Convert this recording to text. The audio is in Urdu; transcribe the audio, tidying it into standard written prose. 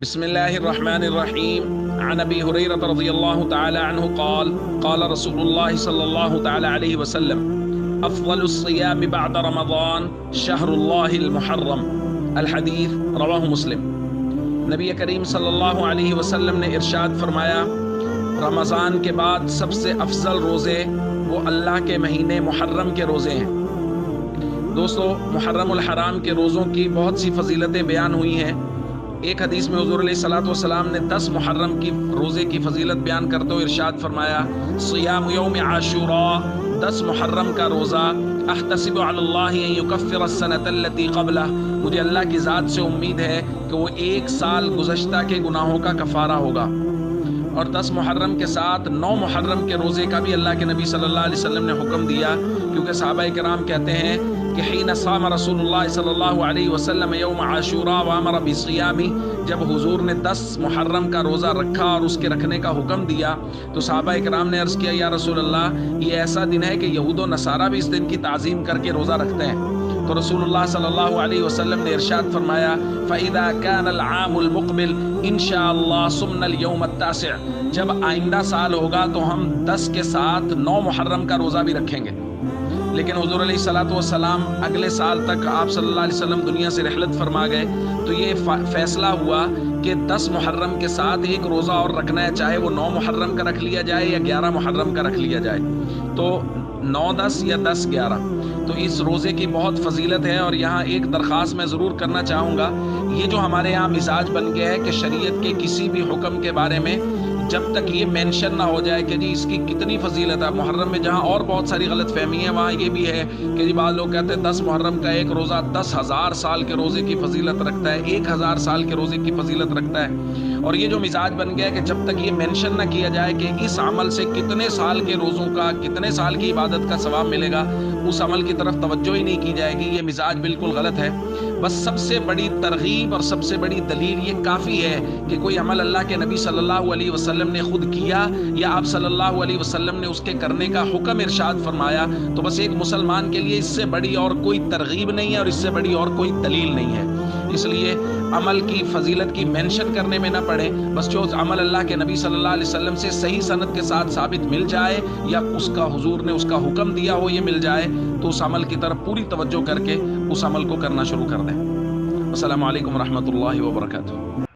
بسم الله الرحمن الرحيم عن أبي هريرة رضي الله تعالى عنه قال قال رسول الله صلى الله تعالى عليه وسلم أفضل الصيام بعد رمضان شهر الله المحرم الحدیث رواہ مسلم۔ نبی کریم صلی اللہ علیہ وسلم نے ارشاد فرمایا، رمضان کے بعد سب سے افضل روزے وہ اللہ کے مہینے محرم کے روزے ہیں۔ دوستو، محرم الحرام کے روزوں کی بہت سی فضیلتیں بیان ہوئی ہیں۔ ایک حدیث میں حضور علیہ الصلوۃ والسلام نے 10 محرم کی روزے کی فضیلت بیان کرتے ہوئے ارشاد فرمایا، صیام یوم عاشوراء، 10 محرم کا روزہ، احتسب علی اللہ ان یکفر السنۃ التی قبلہ، مجھے اللہ کی ذات سے امید ہے کہ وہ 1 سال گزشتہ کے گناہوں کا کفارہ ہوگا۔ اور 10 محرم کے ساتھ 9 محرم کے روزے کا بھی اللہ کے نبی صلی اللہ علیہ وسلم نے حکم دیا، کیونکہ صحابہ کرام کہتے ہیں کہ حین صام رسول اللہ صلی اللہ علیہ وسلم یوم عاشوراء وامر بصیامی، جب حضور نے 10 محرم کا روزہ رکھا اور اس کے رکھنے کا حکم دیا تو صحابہ کرام نے عرض کیا، یا رسول اللہ، یہ ایسا دن ہے کہ یہود و نصارہ بھی اس دن کی تعظیم کر کے روزہ رکھتے ہیں۔ تو رسول اللہ صلی اللہ علیہ وسلم نے ارشاد فرمایا، فَإِذَا كَانَ الْعَامُ الْمُقْبِلِ إِنْ شَاءَ اللَّهُ صُمْنَا الْيَوْمَ التَّاسِعَ، جب آئندہ سال ہوگا تو ہم 10 کے ساتھ 9 محرم کا روزہ بھی رکھیں گے۔ لیکن حضور علیہ الصلوۃ والسلام اگلے سال تک آپ صلی اللہ علیہ وسلم دنیا سے رحلت فرما گئے، تو یہ فیصلہ ہوا کہ 10 محرم کے ساتھ ایک روزہ اور رکھنا ہے، چاہے وہ 9 محرم کا رکھ لیا جائے یا 11 محرم کا رکھ لیا جائے، تو 9-10 یا 10-11۔ تو اس روزے کی بہت فضیلت ہے۔ اور یہاں ایک درخواست میں ضرور کرنا چاہوں گا، یہ جو ہمارے یہاں مزاج بن گیا ہے کہ شریعت کے کسی بھی حکم کے بارے میں جب تک یہ مینشن نہ ہو جائے کہ جی اس کی کتنی فضیلت ہے، محرم میں جہاں اور بہت ساری غلط فہمی ہے وہاں یہ بھی ہے کہ جی بعض لوگ کہتے ہیں 10 محرم کا ایک روزہ 10,000 سال کے روزے کی فضیلت رکھتا ہے، 1,000 سال کے روزے کی فضیلت رکھتا ہے۔ اور یہ جو مزاج بن گیا ہے کہ جب تک یہ مینشن نہ کیا جائے کہ اس عمل سے کتنے سال کے روزوں کا، کتنے سال کی عبادت کا ثواب ملے گا، اس عمل کی طرف توجہ ہی نہیں کی جائے گی، یہ مزاج بالکل غلط ہے۔ بس سب سے بڑی ترغیب اور سب سے بڑی دلیل یہ کافی ہے کہ کوئی عمل اللہ کے نبی صلی اللہ علیہ وسلم نے خود کیا یا آپ صلی اللہ علیہ وسلم نے اس کے کرنے کا حکم ارشاد فرمایا، تو بس ایک مسلمان کے لیے اس سے بڑی اور کوئی ترغیب نہیں ہے اور اس سے بڑی اور کوئی دلیل نہیں ہے۔ اس لیے عمل کی فضیلت کی مینشن کرنے میں نہ پڑے، بس جو عمل اللہ کے نبی صلی اللہ علیہ وسلم سے صحیح سند کے ساتھ ثابت مل جائے یا اس کا حضور نے اس کا حکم دیا ہو یہ مل جائے، تو اس عمل کی طرف پوری توجہ کر کے اس عمل کو کرنا شروع کر دیں۔ السلام علیکم ورحمۃ اللہ وبرکاتہ۔